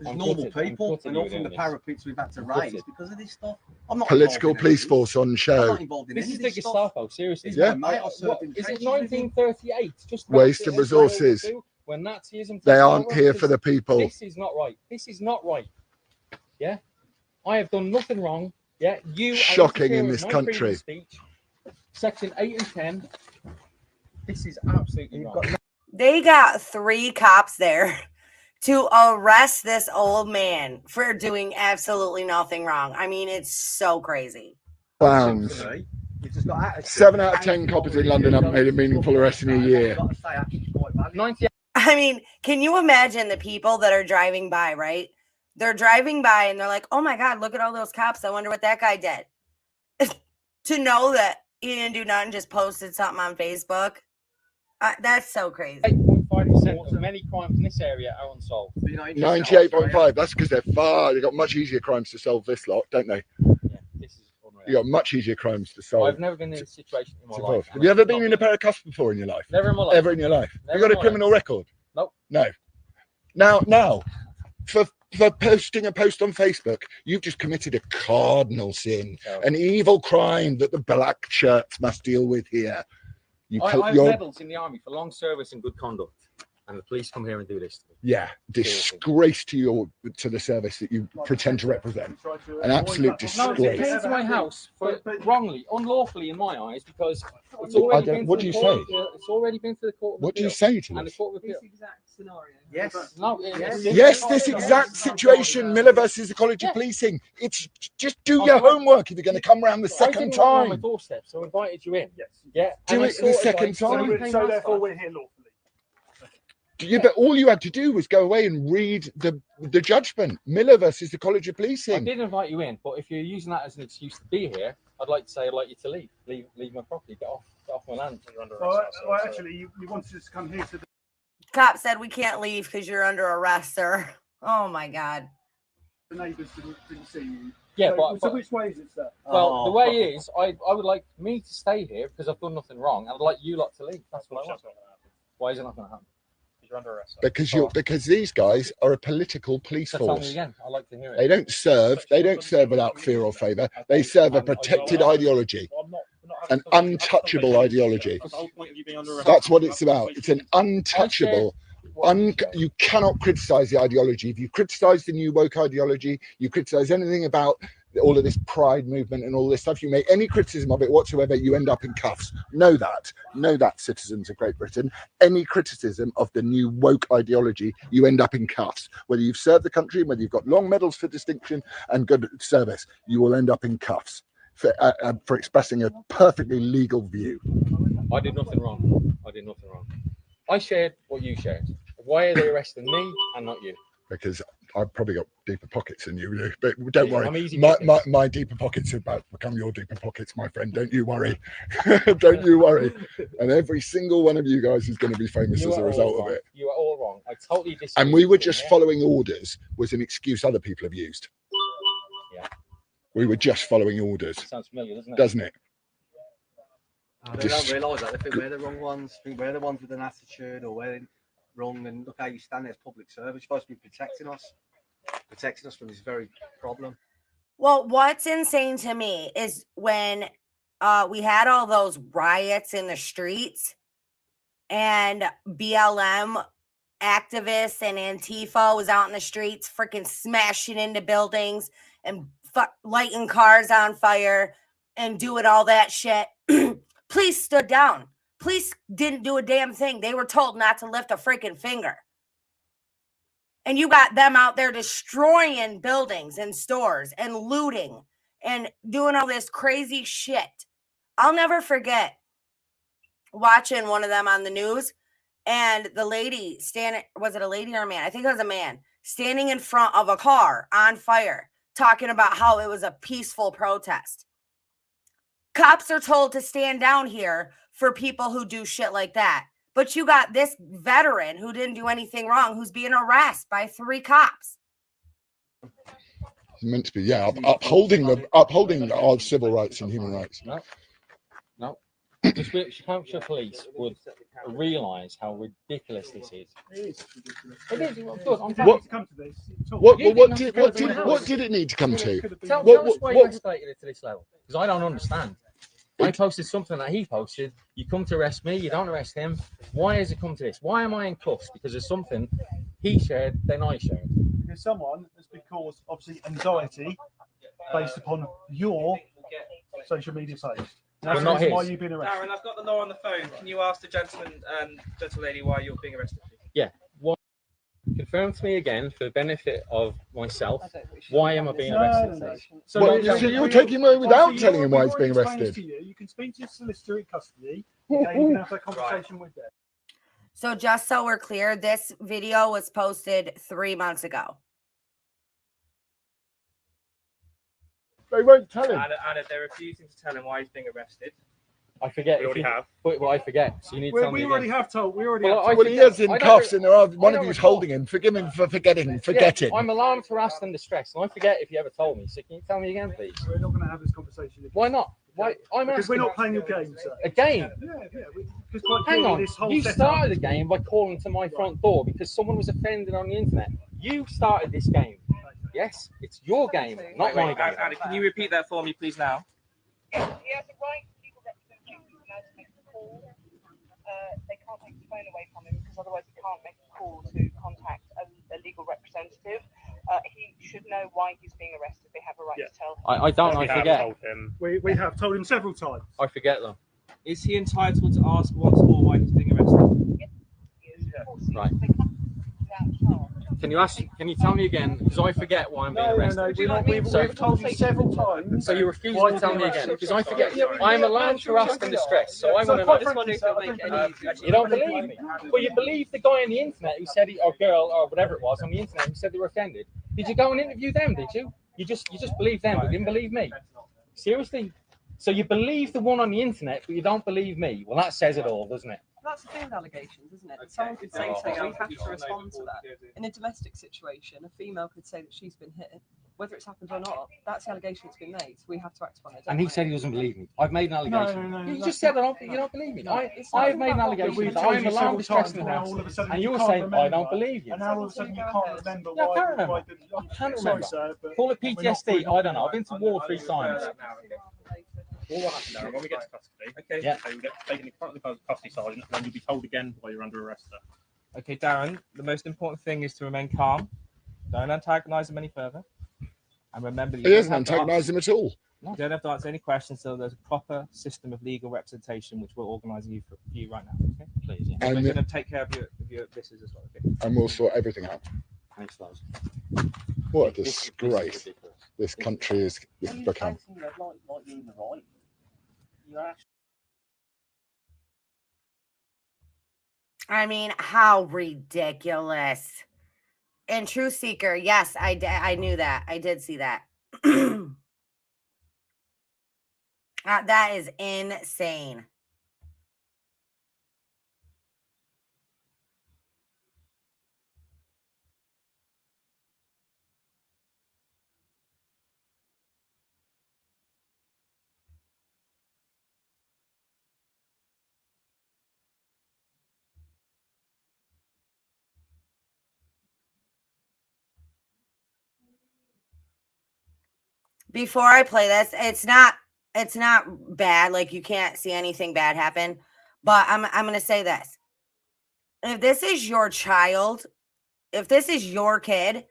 There's normal people, and often the parapets we've had to raise because of this stuff. I'm not political police force on show. This is the Gestapo, seriously. Yeah. Is it 1938? Just waste of resources. When Nazism. They aren't here for the people. This is not right. This is not right. Yeah. I have done nothing wrong. Yeah. You. Shocking in this country. Speech. Section 8 and 10. This is absolutely wrong. They got 3 cops there to arrest this old man for doing absolutely nothing wrong. I mean, it's so crazy. Clowns. 7 out of 10 coppers in London haven't made a meaningful arrest in a year. I mean, can you imagine the people that are driving by, right? They're driving by and they're like, oh my God, look at all those cops. I wonder what that guy did. To know that he didn't do nothing, just posted something on Facebook. That's so crazy. 8.5% of many crimes in this area are unsolved. 98.5. That's because they've got much easier crimes to solve this lot, don't they? Yeah, this is unreal. You got much easier crimes to solve. I've never been in a situation in my to life. solve. Have you ever been in a pair of cuffs before in your life? Never in my life. Ever in your life? Never You got in a my criminal life. record? Nope. No. Now, for posting a post on Facebook, you've just committed a cardinal sin, an evil crime that the black shirts must deal with here. I have medals in the army for long service and good conduct, and the police come here and do this to me. Yeah, disgrace to the service that you pretend to represent. An absolute disgrace. No, it came to my house wrongly, unlawfully in my eyes, because it's already been. What do you say? It's already been to the court. What do you say to and this? The court of appeal. This exact scenario. Yes. No. Yes, this exact situation, Miller versus the College of Policing. It's just do your homework if you're going to come around the second time. On my doorstep, so I invited you in. Yes. Yeah. Do it the second time. So therefore, we're here lawfully. Yeah, but all you had to do was go away and read the judgment. Miller versus the College of I Policing. did invite you in, but if you're using that as an excuse to be here, I'd like to say I'd like you to leave my property, get off my land. You're under arrest. Well, actually, you wanted us to come here to the Cop said we can't leave because you're under arrest, sir. Oh my God. neighbours didn't see you. Yeah, so which way is it, sir? Well, the way is, I would like me to stay here because I've done nothing wrong. I'd like you lot to leave. That's what I want. Why is it not going to happen? You're under arrest. Because these guys are a political police So tell me force. again. I'd like to hear it. They don't serve without fear or favour. They serve a protected ideology, an untouchable ideology. That's what it's about. It's an untouchable. You cannot criticize the ideology. If you criticize the new woke ideology, you criticize anything about all of this pride movement and all this stuff, you make any criticism of it whatsoever, you end up in cuffs. Know that, citizens of Great Britain. Any criticism of the new woke ideology, you end up in cuffs. Whether you've served the country, whether you've got long medals for distinction and good service, you will end up in cuffs for expressing a perfectly legal view. I did nothing wrong. I shared what you shared. Why are they arresting me and not you? Because I've probably got deeper pockets than you do, but don't worry. My deeper pockets are about to become your deeper pockets, my friend. Don't you worry. Don't you worry. And every single one of you guys is going to be famous as a result of it. You are all wrong. I totally disagree. And we were just following orders was an excuse other people have used. Yeah. We were just following orders. Sounds familiar, doesn't it? Doesn't it? They don't realise that. They think we're the wrong ones. Think we're the ones with an attitude, or we're wrong. And look how you stand there as public service. You're supposed to be protecting us from this very problem. Well, what's insane to me is when we had all those riots in the streets and BLM activists and Antifa was out in the streets freaking smashing into buildings and lighting cars on fire and doing all that shit. Police stood down. Police didn't do a damn thing. They were told not to lift a freaking finger. And you got them out there destroying buildings and stores and looting and doing all this crazy shit. I'll never forget watching one of them on the news and the lady standing, was it a lady or a man? I think it was a man standing in front of a car on fire, talking about how it was a peaceful protest. Cops are told to stand down here for people who do shit like that. But you got this veteran who didn't do anything wrong, who's being arrested by 3 cops. It's meant to be, yeah, upholding our civil rights and human rights. No. The Hampshire police would realise how ridiculous this is. It is. Of course, I'm trying to come to this. What did it need to come to? Tell us why you escalated it to this level, because I don't understand. I posted something that he posted. You come to arrest me, you don't arrest him. Why has it come to this? Why am I in cuffs? Because of something he shared, then I shared. Because someone has been caused, obviously, anxiety based upon your social media post. That's not his. Why you've been arrested. Darren, I've got the law on the phone. Can you ask the gentleman and gentle lady why you're being arrested? Yeah. Confirm to me again, for the benefit of myself, why am I being arrested? So you're taking him away without telling him why he's being arrested. You can speak to your solicitor in custody. Okay, you can have that conversation with them. So just so we're clear, this video was posted 3 months ago. They won't tell him. And they're refusing to tell him why he's being arrested. I forget. We already have. Well, I forget. So you need to tell me. We already have told. We already Well, have. Well, he is in cuffs, and one of you's holding him. Forgive him for forgetting. Yeah, I'm alarmed, harassed, and distressed, and I forget if you ever told me. So can you tell me again, please? We're not going to have this conversation. Why not? Why? Because we're not playing your game, sir. A game? Yeah. Because quite Hang clearly on. this whole You setup- started the game by calling to my front door because someone was offended on the internet. You started this game. Yes, it's your game, not my game. Andy, can you repeat that for me, please, now? He has the right to legal representation now to make a call. They can't take his phone away from him because otherwise he can't make a call to contact a legal representative. He should know why he's being arrested. They have a right to tell him. I don't. I forget. We have told him several times. I forget them. Is he entitled to ask once more why he's being arrested? Right. Can you tell me again? Because I forget why I'm being arrested. We've told you several times. So you refuse to tell me again? Because I forget. I'm alarmed, harassed, and distressed. So I want to know. You don't believe me? Well, you believe the guy on the internet who said or girl or whatever it was on the internet who said they were offended. Did you go and interview them? Did you? You just believe them, but didn't believe me. Seriously? So you believe the one on the internet, but you don't believe me? Well, that says it all, doesn't it? That's the thing with allegations, isn't it? Someone could say something, we have to respond to that. In a domestic situation, a female could say that she's been hit. Whether it's happened or not, that's the allegation that's been made. We have to act upon it. And he said he doesn't believe me. I've made an allegation. No. You just said you don't believe me. It's I've not made an about allegation. we've that told I'm you alarmed, several distressed, times, and now harassed. all of a sudden And you you're can't saying I remember. don't believe you. And now all of a sudden you can't remember Yeah, I why. can't remember. why I can't Sorry, remember. sir, but Call it we're not- PTSD. I don't know. I've been to war 3 times. What will happen, Darren, when we get to custody? Okay. Yeah. We'll get taken in front of the custody sergeant, and then you'll be told again why you're under arrest, sir. Okay, Darren, the most important thing is to remain calm. Don't antagonize him any further. And remember, He hasn't antagonised him at all. You don't have to answer any questions, so there's a proper system of legal representation which we're organising for you right now. Okay, please. Yeah. And we're the- going to take care of your business as well. Okay. And we'll sort everything out. Thanks, guys. What a disgrace this country has become. I mean, how ridiculous. And Truth Seeker, yes, I knew that. I did see that. That is insane. Before I play this, it's not bad. Like, you can't see anything bad happen. But I'm going to say this. If this is your child, if this is your kid,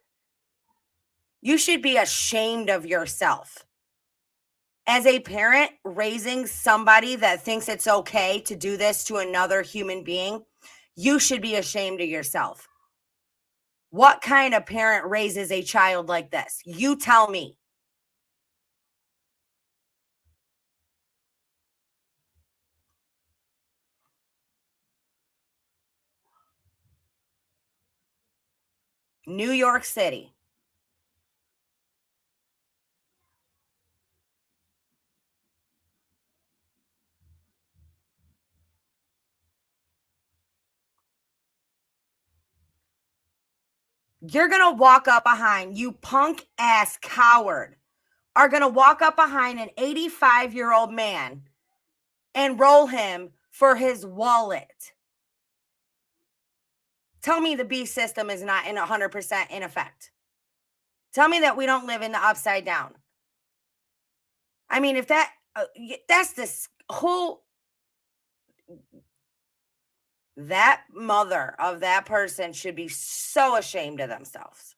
you should be ashamed of yourself. As a parent raising somebody that thinks it's okay to do this to another human being, you should be ashamed of yourself. What kind of parent raises a child like this? You tell me. New York City. You're going to walk up behind, you punk ass coward, are going to walk up behind an 85-year-old man and roll him for his wallet. Tell me the B system is not in 100% in effect. Tell me that we don't live in the upside down. I mean, if that's this whole, that mother of that person should be so ashamed of themselves.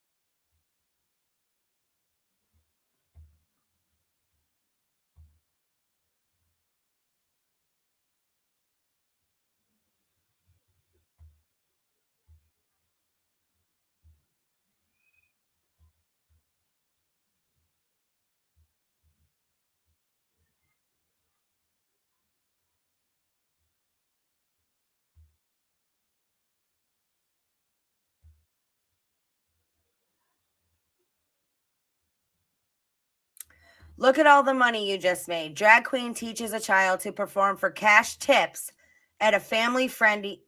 Look at all the money you just made. Drag queen teaches a child to perform for cash tips at a family-friendly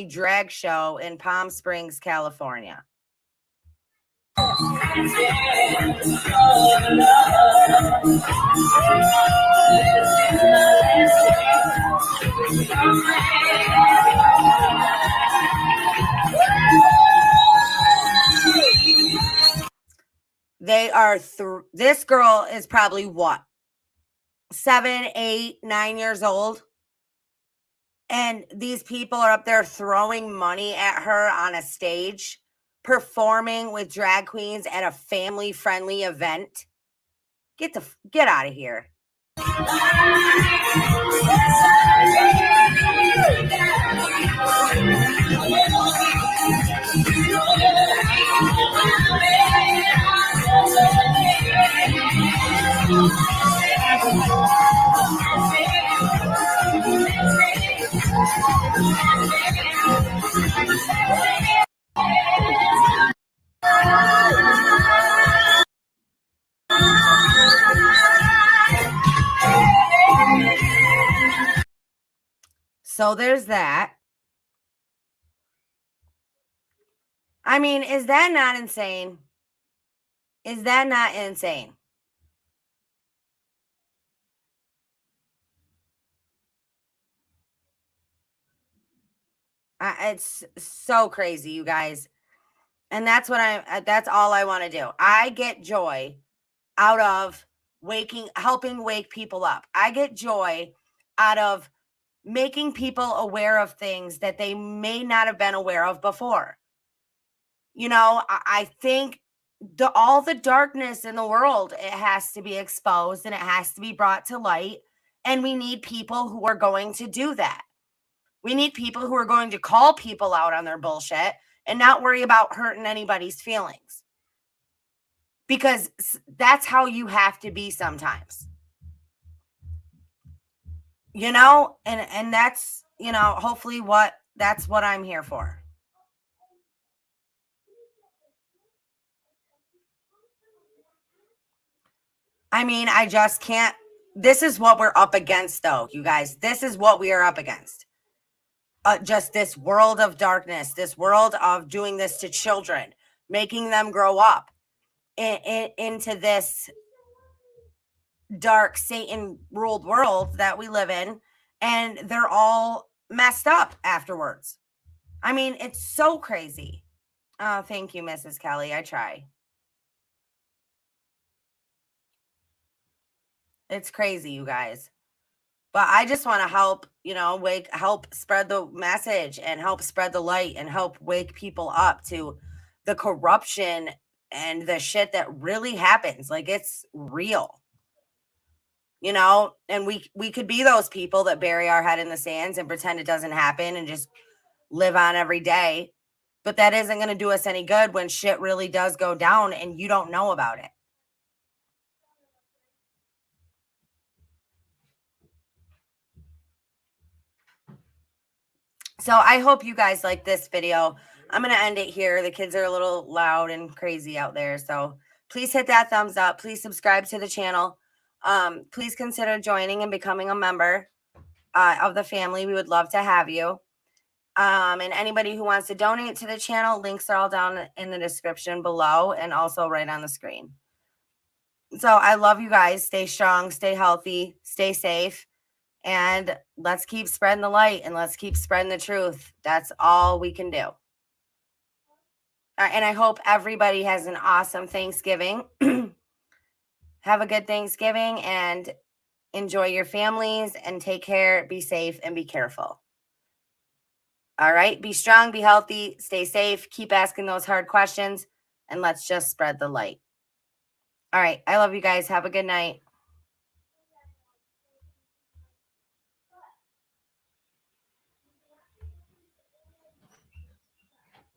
drag show in Palm Springs, California. They are this girl is probably what? 7, 8, 9 years old. And these people are up there throwing money at her on a stage, performing with drag queens at a family-friendly event. Get out of here. So there's that. I mean, is that not insane? Is that not insane? It's so crazy, you guys. And that's all I want to do. I get joy out of helping wake people up. I get joy out of making people aware of things that they may not have been aware of before. You know, I think all the darkness in the world, it has to be exposed and it has to be brought to light. And we need people who are going to do that. We need people who are going to call people out on their bullshit and not worry about hurting anybody's feelings. Because that's how you have to be sometimes. You know, and that's, you know, hopefully that's what I'm here for. I mean, I just can't. This is what we're up against, though, you guys. This is what we are up against. Just this world of darkness, this world of doing this to children, making them grow up into this dark Satan-ruled world that we live in, and they're all messed up afterwards. I mean, it's so crazy. Oh, thank you, Mrs. Kelly. I try. It's crazy, you guys. But I just want to help, you know, help spread the message and help spread the light and help wake people up to the corruption and the shit that really happens. Like, it's real. You know, and we could be those people that bury our head in the sands and pretend it doesn't happen and just live on every day. But that isn't going to do us any good when shit really does go down and you don't know about it. So I hope you guys like this video. I'm going to end it here. The kids are a little loud and crazy out there. So please hit that thumbs up. Please subscribe to the channel. Please consider joining and becoming a member of the family. We would love to have you. And anybody who wants to donate to the channel, links are all down in the description below and also right on the screen. So I love you guys. Stay strong, stay healthy, stay safe. And let's keep spreading the light and let's keep spreading the truth. That's all we can do. And I hope everybody has an awesome Thanksgiving. Have a good Thanksgiving and enjoy your families and take care, be safe, and be careful. All right. Be strong, be healthy, stay safe, keep asking those hard questions, and let's just spread the light. All right. I love you guys. Have a good night.